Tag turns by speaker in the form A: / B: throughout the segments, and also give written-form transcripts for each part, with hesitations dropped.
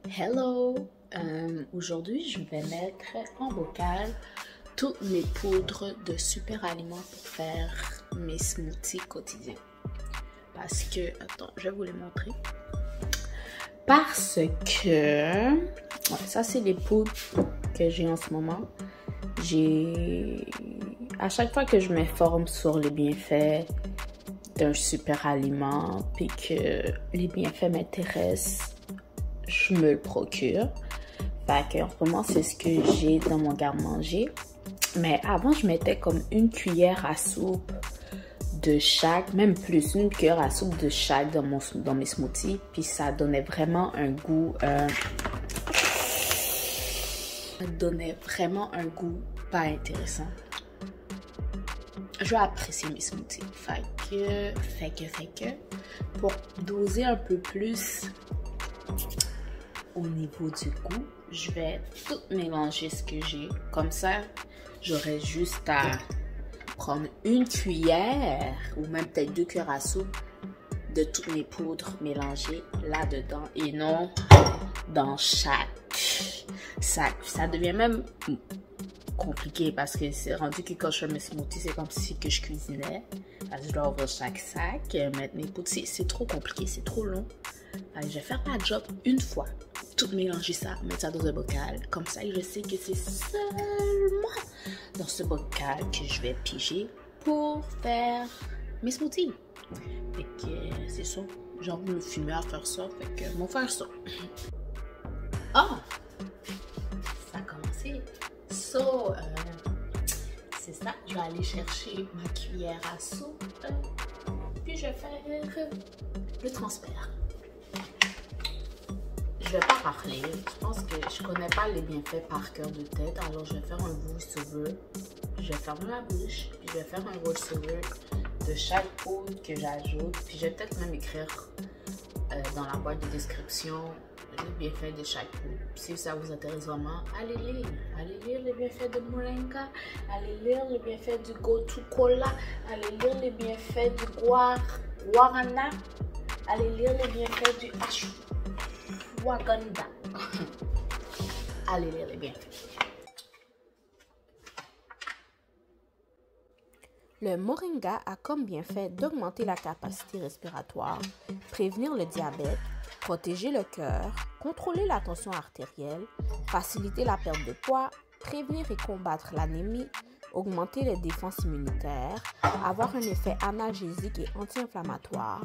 A: Hello! Aujourd'hui, je vais mettre en bocal toutes mes poudres de super aliments pour faire mes smoothies quotidiens. Parce que, attends, je vais vous les montrer. Parce que, ça c'est les poudres que j'ai en ce moment. À chaque fois que je m'informe sur les bienfaits d'un super aliment, puis que les bienfaits m'intéressent, je me le procure. Fait que en ce moment, c'est ce que j'ai dans mon garde-manger. Mais avant, je mettais comme une cuillère à soupe de chaque, même plus, une cuillère à soupe de chaque dans mes smoothies. Puis ça donnait vraiment un goût... ça donnait vraiment un goût pas intéressant. Je vais apprécier mes smoothies. Fait que, pour doser un peu plus au niveau du goût, je vais tout mélanger ce que j'ai. Comme ça, j'aurai juste à prendre une cuillère ou même peut-être 2 cuillères à soupe de toutes mes poudres mélangées là-dedans et non dans chaque sac. Ça devient même compliqué parce que c'est rendu que quand je fais mes smoothies, c'est comme si que je cuisinais. Parce que je dois ouvrir chaque sac, mettre mes poudres. C'est trop compliqué, c'est trop long. Alors, je vais faire ma job une fois. Tout mélanger ça, mettre ça dans un bocal. Comme ça, je sais que c'est seulement dans ce bocal que je vais piger pour faire mes smoothies. Fait que c'est ça. Genre, me fumer à faire ça. Fait que on va faire ça. Oh! Ça a commencé. So, c'est ça. Je vais aller chercher ma cuillère à soupe. Puis je vais faire le transfert. Je vais pas parler. Je pense que je connais pas les bienfaits par cœur de tête. Alors je vais faire un voice-over. Je vais fermer la bouche. Puis je vais faire un voice-over de chaque poudre que j'ajoute. Puis je vais peut-être même écrire dans la boîte de description les bienfaits de chaque poudre. Si ça vous intéresse vraiment, allez lire. Allez lire les bienfaits de Moringa. Allez lire les bienfaits du Gotu Kola. Allez lire les bienfaits du Guarana. Allez lire les bienfaits du Ashwagandha. Allez lire les bienfaits.
B: Le moringa a comme bienfait d'augmenter la capacité respiratoire, prévenir le diabète, protéger le cœur, contrôler la tension artérielle, faciliter la perte de poids, prévenir et combattre l'anémie, augmenter les défenses immunitaires, avoir un effet analgésique et anti-inflammatoire,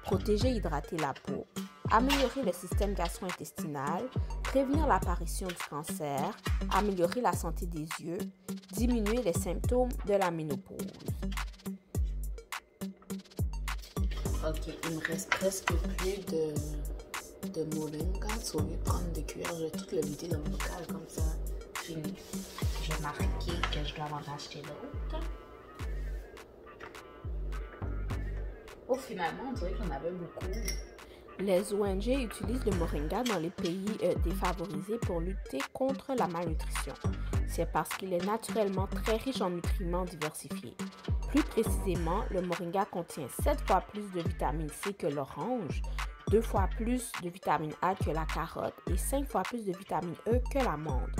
B: protéger et hydrater la peau, améliorer le système gastro-intestinal, prévenir l'apparition du cancer, améliorer la santé des yeux, diminuer les symptômes de la ménopause.
A: Ok, il me reste presque plus de moringa. Au lieu de prendre des cuillères, je vais tout le vider dans le bocal comme ça. Fini. Je vais marquer que je dois en racheter d'autres. Oh, finalement, on dirait qu'on avait beaucoup.
B: Les ONG utilisent le moringa dans les pays défavorisés pour lutter contre la malnutrition. C'est parce qu'il est naturellement très riche en nutriments diversifiés. Plus précisément, le moringa contient 7 fois plus de vitamine C que l'orange, 2 fois plus de vitamine A que la carotte et 5 fois plus de vitamine E que l'amande.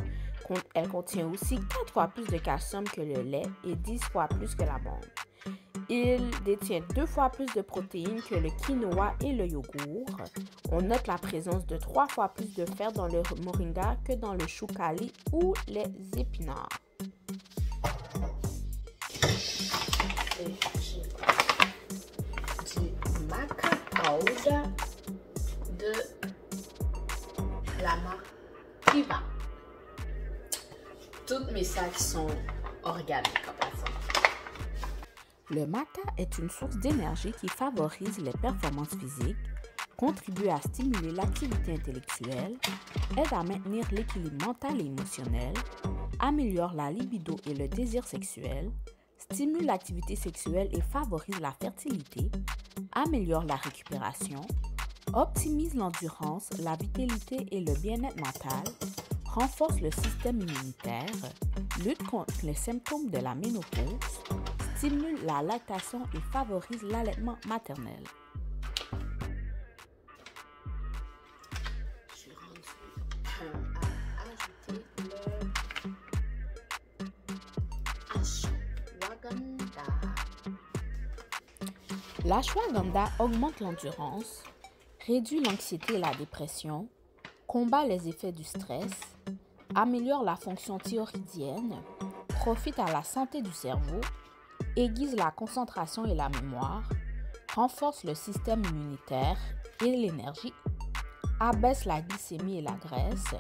B: Elle contient aussi 4 fois plus de calcium que le lait et 10 fois plus que l'amande. Il détient 2 fois plus de protéines que le quinoa et le yogourt. On note la présence de 3 fois plus de fer dans le moringa que dans le chou kali ou les épinards.
A: Du maca powder de la marque Kiva. Toutes mes sacs sont organiques en passant.
B: Le maca est une source d'énergie qui favorise les performances physiques, contribue à stimuler l'activité intellectuelle, aide à maintenir l'équilibre mental et émotionnel, améliore la libido et le désir sexuel, stimule l'activité sexuelle et favorise la fertilité, améliore la récupération, optimise l'endurance, la vitalité et le bien-être mental, renforce le système immunitaire, lutte contre les symptômes de la ménopause, stimule la lactation et favorise l'allaitement maternel.
A: Je suis rendue
B: L'ashwagandha augmente l'endurance, réduit l'anxiété et la dépression, combat les effets du stress, améliore la fonction thyroïdienne, profite à la santé du cerveau, aiguise la concentration et la mémoire, renforce le système immunitaire et l'énergie, abaisse la glycémie et la graisse,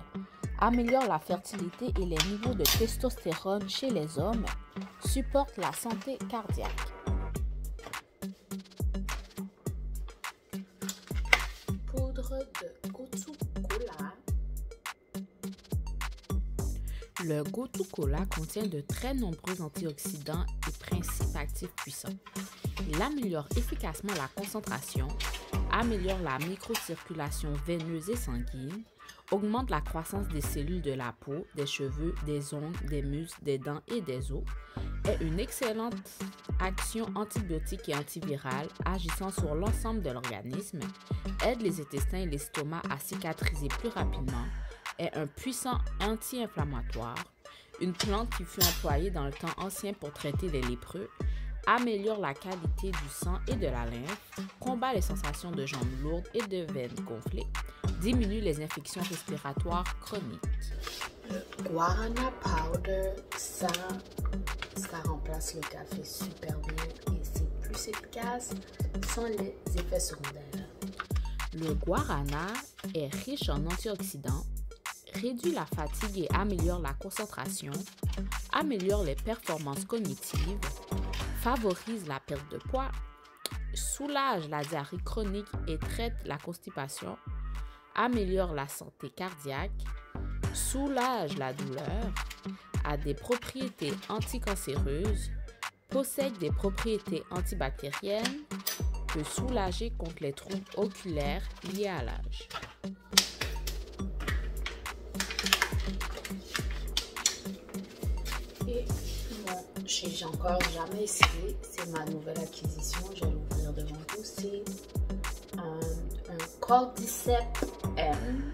B: améliore la fertilité et les niveaux de testostérone chez les hommes, supporte la santé cardiaque.
A: Poudre de Gotu Kola.
B: Le Gotu Kola contient de très nombreux antioxydants et principes actifs puissants. Il améliore efficacement la concentration, améliore la microcirculation veineuse et sanguine, augmente la croissance des cellules de la peau, des cheveux, des ongles, des muscles, des dents et des os, est une excellente action antibiotique et antivirale agissant sur l'ensemble de l'organisme, aide les intestins et l'estomac à cicatriser plus rapidement, est un puissant anti-inflammatoire, une plante qui fut employée dans le temps ancien pour traiter les lépreux, améliore la qualité du sang et de la lymphe, combat les sensations de jambes lourdes et de veines gonflées, diminue les infections respiratoires chroniques.
A: Le guarana powder, ça remplace le café super bien et c'est plus efficace sans les effets secondaires.
B: Le guarana est riche en antioxydants, réduit la fatigue et améliore la concentration, améliore les performances cognitives, favorise la perte de poids, soulage la diarrhée chronique et traite la constipation, améliore la santé cardiaque, soulage la douleur, a des propriétés anticancéreuses, possède des propriétés antibactériennes, peut soulager contre les troubles oculaires liés à l'âge.
A: Et bon, j'ai encore jamais essayé, c'est ma nouvelle acquisition, je vais l'ouvrir devant vous, c'est un Cordyceps M.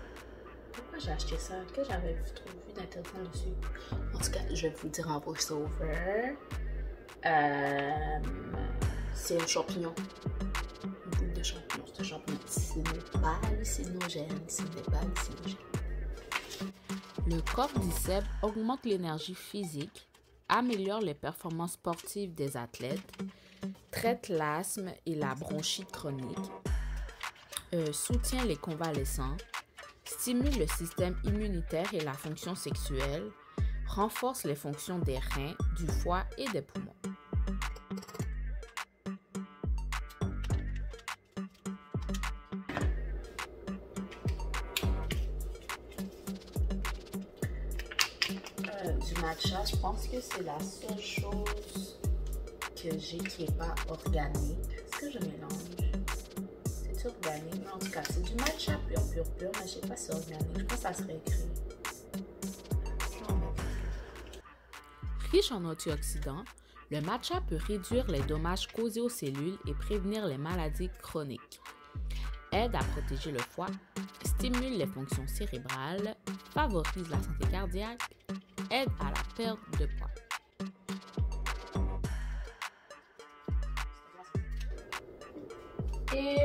A: Pourquoi j'ai acheté ça? Que j'avais trop vu d'intéressant dessus. En tout cas, je vais vous dire en voice-over. C'est un champignon. Une boule de champignon. C'est un champignon. Ce n'est pas hallucinogène. Ce n'est pas hallucinogène.
B: Le cordyceps augmente l'énergie physique, améliore les performances sportives des athlètes, traite l'asthme et la bronchite chronique, soutient les convalescents, stimule le système immunitaire et la fonction sexuelle, renforce les fonctions des reins, du foie et des poumons.
A: Du matcha, je pense que c'est la seule chose que j'ai qui n'est pas organique. Est-ce que je mélange? C'est organique, mais en tout cas, c'est du matcha pur, mais je sais pas si c'est organique. Je pense que ça serait écrit.
B: Riche en antioxydants, le matcha peut réduire les dommages causés aux cellules et prévenir les maladies chroniques. Aide à protéger le foie, stimule les fonctions cérébrales, favorise la santé cardiaque, aide à la perte de poids.
A: Et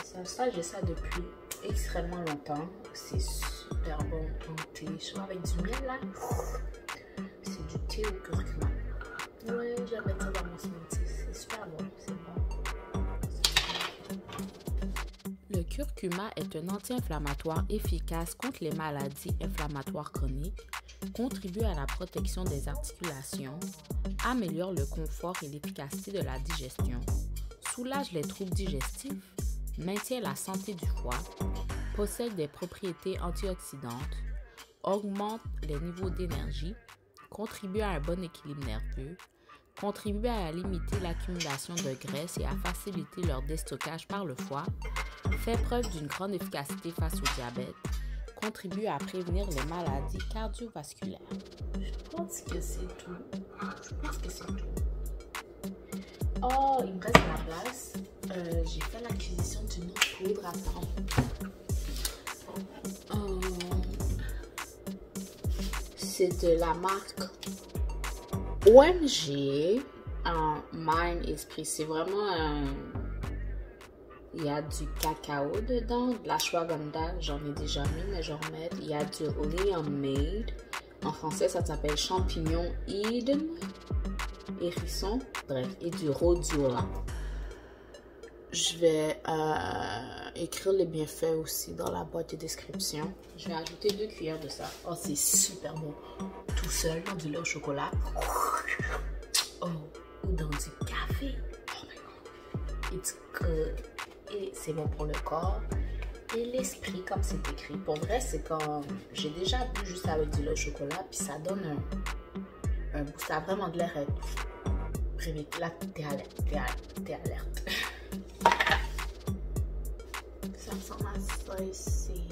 A: c'est ça, j'ai ça depuis extrêmement longtemps. C'est super bon en thé chaud avec du miel là. C'est du thé au curcuma. Ouais, j'avais ça dans mon smoothie. C'est super bon, c'est bon.
B: Le curcuma est un anti-inflammatoire efficace contre les maladies inflammatoires chroniques, contribue à la protection des articulations, améliore le confort et l'efficacité de la digestion, soulage les troubles digestifs, maintient la santé du foie, possède des propriétés antioxydantes, augmente les niveaux d'énergie, contribue à un bon équilibre nerveux, contribue à limiter l'accumulation de graisse et à faciliter leur déstockage par le foie, fait preuve d'une grande efficacité face au diabète, contribue à prévenir les maladies cardiovasculaires.
A: Je pense que c'est tout. Oh, il me reste de la place. J'ai fait l'acquisition d'une autre poudre. Attends. C'est de la marque OMG. Mind Esprit. C'est vraiment il y a du cacao dedans, de l'ashwagandha, j'en ai déjà mis, mais j'en remets. Il y a du Liam Made. En français, ça s'appelle champignon Eden, hérisson, bref, et du rhodiola. Je vais écrire les bienfaits aussi dans la boîte de description. Je vais ajouter 2 cuillères de ça. Oh, c'est super bon. Tout seul, dans du lait au chocolat. Oh, ou dans du café. Oh my god. It's good. Et c'est bon pour le corps et l'esprit, comme c'est écrit. Pour vrai, c'est comme j'ai déjà bu juste avec du lait au chocolat, puis ça donne un goût. Ça a vraiment de l'air. Là, t'es alerte. T'es alerte. Ça ressemble à ça ici.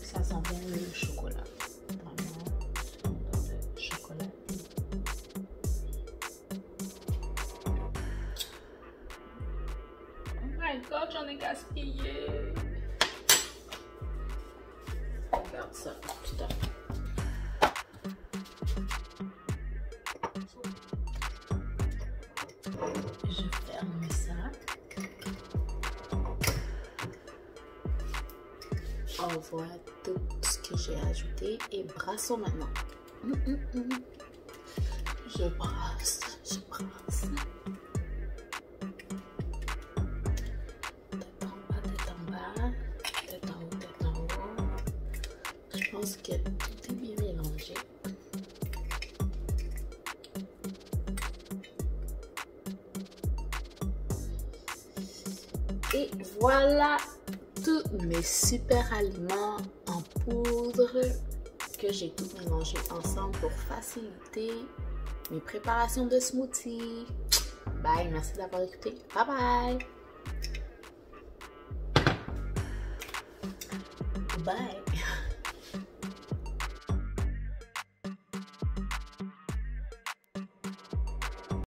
A: Ça sent bien le chocolat. Vraiment, le chocolat. Oh my god, j'en ai gaspillé. Regarde ça, putain. Je ferme ça. On voit tout ce que j'ai ajouté et brassons maintenant. Je brasse. Tête en haut. Je pense que tout est bien mélangé. Et voilà tous mes super aliments en poudre que j'ai tout mélangé ensemble pour faciliter mes préparations de smoothie. Bye, merci d'avoir écouté. Bye bye. Bye.